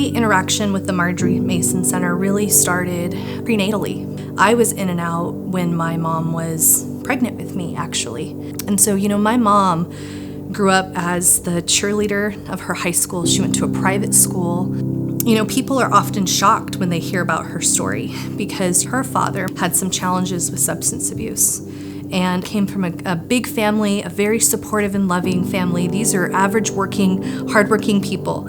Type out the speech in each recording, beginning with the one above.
My interaction with the Marjaree Mason Center really started prenatally. I was in and out when my mom was pregnant with me, actually. And so, my mom grew up as the cheerleader of her high school. She went to a private school. People are often shocked when they hear about her story because her father had some challenges with substance abuse and came from a big family, a very supportive and loving family. These are average working, hardworking people.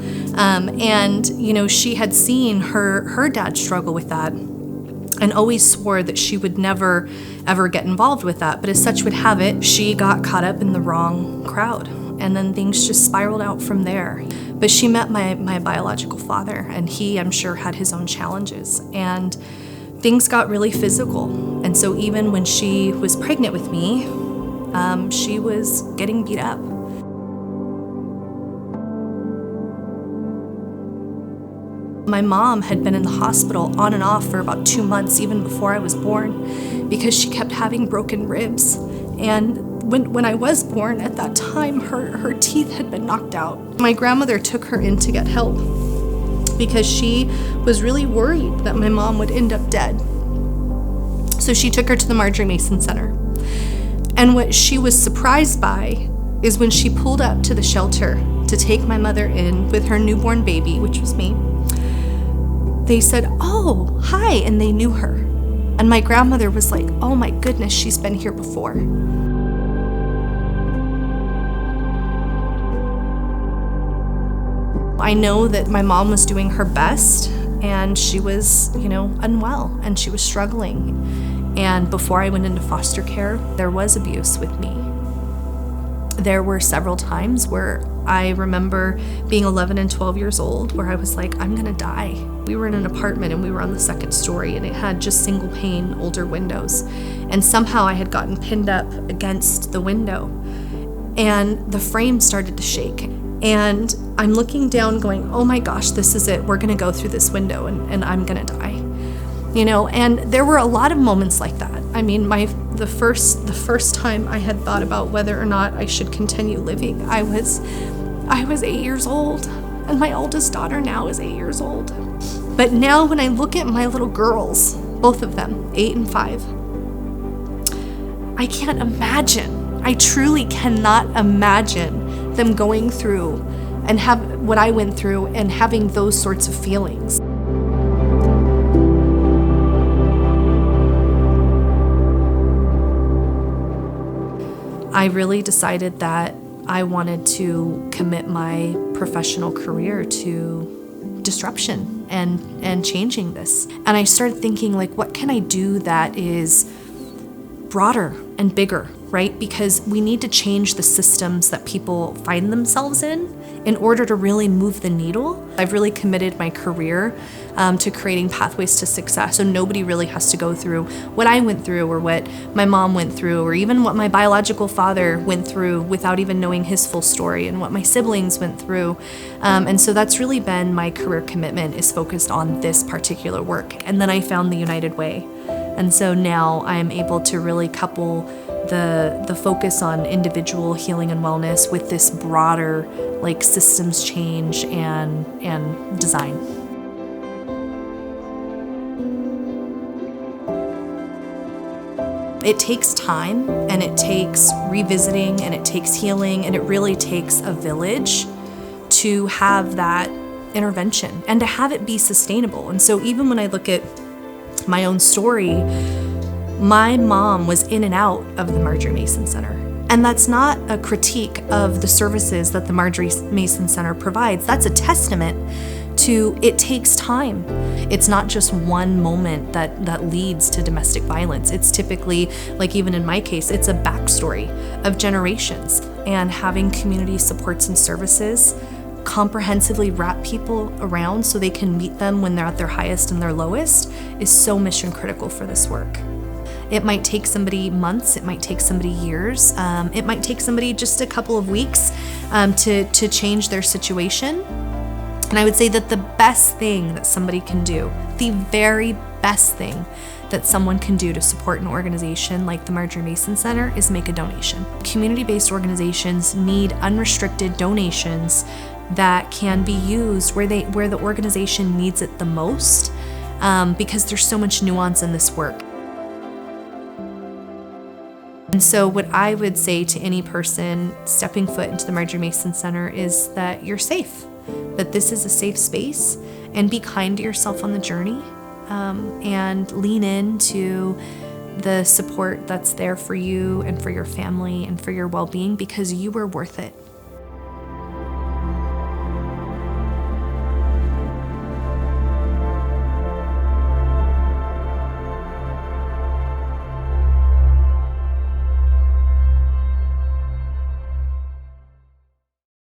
She had seen her dad struggle with that and always swore that she would never, ever get involved with that. But as such would have it, she got caught up in the wrong crowd. And then things just spiraled out from there. But she met my biological father, and he, I'm sure, had his own challenges. And things got really physical. And so even when she was pregnant with me, she was getting beat up. My mom had been in the hospital on and off for about 2 months, even before I was born, because she kept having broken ribs. And when I was born, at that time, her teeth had been knocked out. My grandmother took her in to get help because she was really worried that my mom would end up dead. So she took her to the Marjaree Mason Center. And what she was surprised by is when she pulled up to the shelter to take my mother in with her newborn baby, which was me, they said, "Oh, hi," and they knew her. And my grandmother was like, "Oh my goodness, she's been here before." I know that my mom was doing her best, and she was, unwell, and she was struggling. And before I went into foster care, there was abuse with me. There were several times where I remember being 11 and 12 years old where I was like, I'm gonna die. We were in an apartment and we were on the second story, and it had just single pane, older windows. And somehow I had gotten pinned up against the window, and the frame started to shake. And I'm looking down going, oh my gosh, this is it. We're gonna go through this window and I'm gonna die. And there were a lot of moments like that. I mean, the first time I had thought about whether or not I should continue living, I was 8 years old, and my oldest daughter now is 8 years old. But now when I look at my little girls, both of them, 8 and 5, I can't imagine. I truly cannot imagine them going through and have what I went through and having those sorts of feelings. I really decided that I wanted to commit my professional career to disruption and changing this. And I started thinking, what can I do that is broader and bigger, right? Because we need to change the systems that people find themselves in order to really move the needle. I've really committed my career to creating pathways to success, so nobody really has to go through what I went through or what my mom went through or even what my biological father went through without even knowing his full story, and what my siblings went through. And so that's really been my career commitment, is focused on this particular work. And then I found the United Way. And so now I am able to really couple the focus on individual healing and wellness with this broader systems change and design. It takes time, and it takes revisiting, and it takes healing, and it really takes a village to have that intervention and to have it be sustainable. And so even when I look at my own story, my mom was in and out of the Marjaree Mason Center. And that's not a critique of the services that the Marjaree Mason Center provides. That's a testament to it takes time. It's not just one moment that leads to domestic violence. It's typically, even in my case, it's a backstory of generations. And having community supports and services comprehensively wrap people around so they can meet them when they're at their highest and their lowest is so mission critical for this work. It might take somebody months, it might take somebody years, it might take somebody just a couple of weeks to change their situation. And I would say that the best thing that somebody can do, the very best thing that someone can do to support an organization like the Marjaree Mason Center is make a donation. Community-based organizations need unrestricted donations that can be used where the organization needs it the most, because there's so much nuance in this work. And so what I would say to any person stepping foot into the Marjaree Mason Center is that you're safe, that this is a safe space, and be kind to yourself on the journey, and lean into the support that's there for you and for your family and for your well-being, because you are worth it.